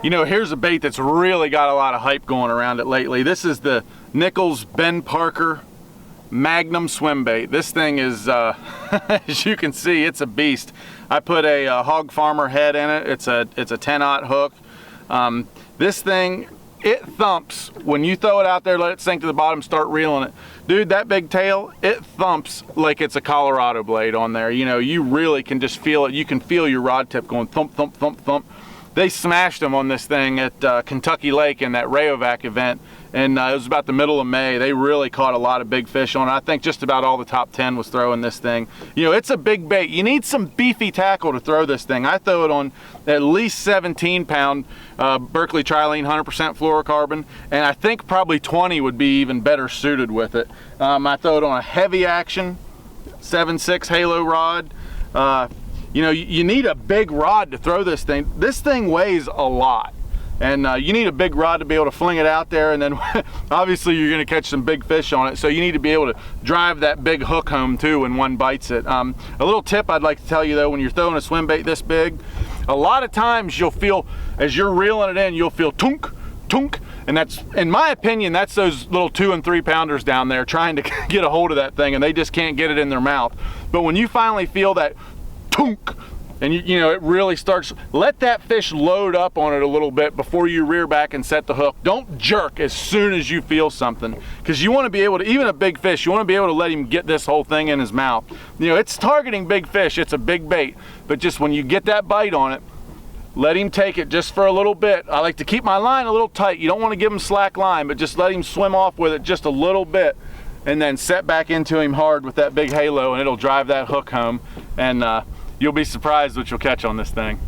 You know, here's a bait that's really got a lot of hype going around it lately. This is the Nichols Ben Parker Magnum swim bait. This thing is, as you can see, it's a beast. I put a Hog Farmer head in it. It's a 10-aught hook. This thing, it thumps. When you throw it out there, let it sink to the bottom, start reeling it. Dude, that big tail, it thumps like it's a Colorado blade on there. You know, you really can just feel it. You can feel your rod tip going thump, thump, thump, thump. They smashed them on this thing at Kentucky Lake in that Rayovac event, and it was about the middle of May. They really caught a lot of big fish on it. I think just about all the top 10 was throwing this thing. You know, it's a big bait. You need some beefy tackle to throw this thing. I throw it on at least 17-pound Berkeley Trilene 100% fluorocarbon, and I think probably 20 would be even better suited with it. I throw it on a heavy action 7.6 Halo rod. You know, you need a big rod to throw this thing. This thing weighs a lot, and you need a big rod to be able to fling it out there, and then obviously you're going to catch some big fish on it, so you need to be able to drive that big hook home too when one bites it. A little tip I'd like to tell you though, when you're throwing a swim bait this big, a lot of times you'll feel, as you're reeling it in, you'll feel tunk, tunk, and that's, in my opinion, that's those little 2 and 3 pounders down there trying to get a hold of that thing, and they just can't get it in their mouth. But when you finally feel that tunk, and you know, it really starts, let that fish load up on it a little bit before you rear back and set the hook. Don't jerk as soon as you feel something, because you want to be able to, even a big fish, you want to be able to let him get this whole thing in his mouth. You know, it's targeting big fish, it's a big bait, but just when you get that bite on it, let him take it just for a little bit. I like to keep my line a little tight. You don't want to give him slack line, but just let him swim off with it just a little bit, and then set back into him hard with that big halo, and it'll drive that hook home, and you'll be surprised what you'll catch on this thing.